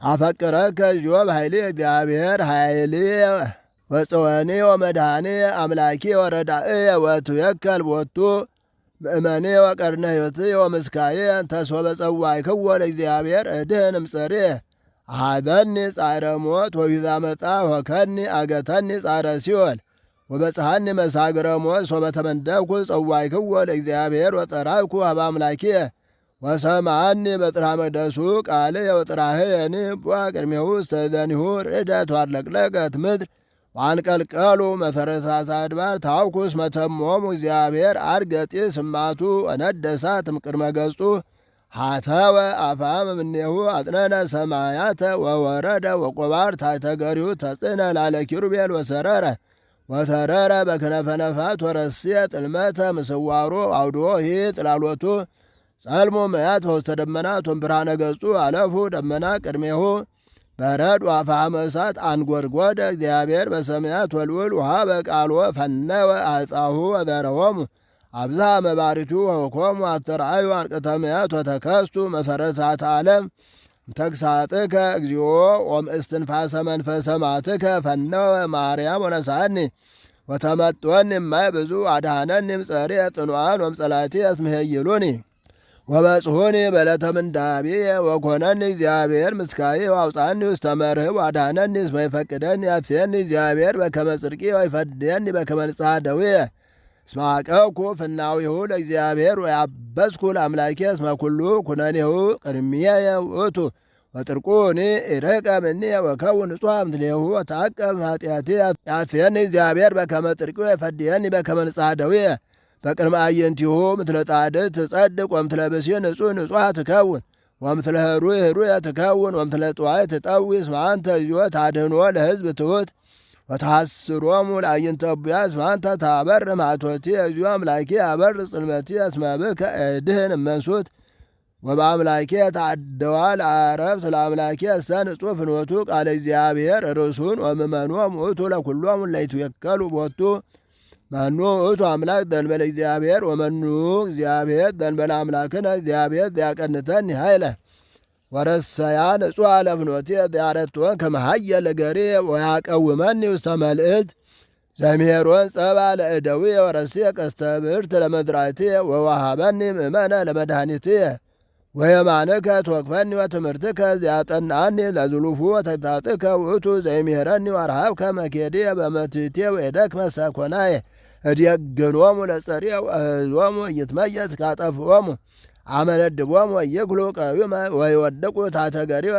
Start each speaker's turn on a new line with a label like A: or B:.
A: አፈቅረከ ዮብ ኃይሌ እግዚአብሔር ኃይሌ ወጽወኔ ወመድኃኔ አምላኬ ወረዳእ ወትየከል ቦቱ ምእመኔ ወቀርነ ሕይወት ወምስካዬ ተሶበ ጸዋዕክዎ ለእግዚአብሔር እድህን እምጸሬ አኀበኒ ጻዕረ ሞት ወይዛ መጻ ወከኒ አገተኒ ጻዕረ ሲኦል ወበጽሐኒ መሳግረ ሞት ሶበ ተመንደብኩ ጸዋዕክዎ ለእግዚአብሔር ወጠራይኩ ሀበ አምላኬ ወሰምዓኒ በጥርሐ መቅደሱ ቃል ወጥራህየኒ ቡአ ቅድሜሁ ውስተ እዘኒሁ ርዕደት ዋርለቅለቀት ምድር ዋንቀልቀሉ መሰረታተ አድባር ታውኩስ መተሞሙ እግዚአብሔር አርገጢ ስማቱ ወነደ እሳት እምቅድመ ገጹ ሀተወ አፋም እምኔሁ አጥነነ ሰማያተ ወወረደ ወቆባር ታሕተ ገሪሁ ተጽዕነ ላለ ኪሩቤል ወሰረረ ወተረረ በክነፈ ነፋት ወረስየ ጥልመተ ምስዋሮ አውድዎ ሂ ጥላሎቱ ጸልሞ መያት በውስተ ደመናት ወእምብርሃነ ገጹ አለፉ ደመና ቅድሜሁ በረድ ወአፍሃመ እሳት አንጐድጐደ እግዚአብሔር በሰማያት ወልውል ውሃ በቃልዎ ፈነወ አዕፃሁ ወዘረዎሙ አብዝሃ መባሪቱ ወኮሙ አስተርአዩ አንቅተመያት ወተከስቱ መሰረታተ ዓለም ተግሳጥከ እግዚኦ ወእምእስትንፋሰ መንፈሰ ማትከ ፈነወ ማርያም ወነሳኒ ወተመጦኒ እማይ ብዙ አድኃነኒ እምጸሬ ጽኑዓን ወእምጸላእቲ እስመሄይሉኒ ወበጽሑኒ በለተ ምንዳቤየ ወኮነኒ እግዚአብሔር ምስካዬ ወአውፃኒ ውስተ መርህብ ወአድኃነኒ እስመ ይፈቅደኒ ያጥፍየኒ እግዚአብሔር በከመ ጽድቄ ወይፈድየኒ በከመ ንጽሐ ደዌየ እስመ አቀብኩ ፍናዊሁ ለእግዚአብሔር ወያበስኩ ለአምላኬ እስመ ኩሉ ኩነኔሁ ቅድሜየ ውእቱ ወጥርቁኒ ኢርሕቀ እምኔየ ወከውን ንጹሐ እምትሌሁ ወተዐቀብ ኃጢአቴ ያጥፍየኒ እግዚአብሔር በከመ ጽድቄ ወይፈድየኒ በከመ ንጽሐ ደዌየ በቅድመ አዕይንቲሁ ምትለ ጻድቅ ትጸድቅ ወምትለ ብእሲ ንጹሕ ንጹሐ ትከውን ወምትለ ህሩይ ህሩየ ትከውን ወምትለ ጥዋይ ትጠዊ እስመ አንተ እግዚኦ ታድኅኖ ለሕዝብ ትሑት ወተሐስሮሙ ለአዕይንተ እቡያት እስመ አንተ ታበርህ ማኅቶትየ እግዚኦ አምላኬ አበርህ ጽልመትየ እስመ ብከ እድኅን እመንሱት ወበአምላኬ ተዐደዋ ለዓረብት ለአምላኬ እሰ ንጹሕ ፍኖቱ ቃለ እግዚአብሔር ርእሱን ወምእመኖሙ ውእቱ ለኵሎሙ እለ ይትወከሉ ቦቱ መኑ ውእቱ አምላክ ዘእንበለ እግዚአብሔር ወመኑ እግዚአብሔር ዘእንበለ አምላክነ እግዚአብሔር ዘያቀንተኒ ኃይለ ወረሰያ ንጹሐ ለፍኖትየ ዘያረትወን ከመ ኃየለ ገሬ ወያቀውመኒ ውስተ መልእልት ዘምሄሮን ጸባ ለእደዊየ ወረስየ ቀስተ ብዕርት ለመዝራዕትየ ወወሃበኒ ምእመነ ለመድኃኒትየ ወየማንከ ትወክፈኒ ወትምህርትከ ዘያጠንዓኒ ለዝሉፉ ወተግሣጽከ ውእቱ ዘይምሄረኒ ወረሃብከ መኬድየ በመትሕትየ ወእደክመ ሰኮናየ እዴግኖሙ ለጸርየ ወእህዞሙ ኢይትመየጥ ካጠፍኦሙ አመነድቦሙ ወይክሉ ቀዊመ ወይወድቁ ታሕተ ገሪዮ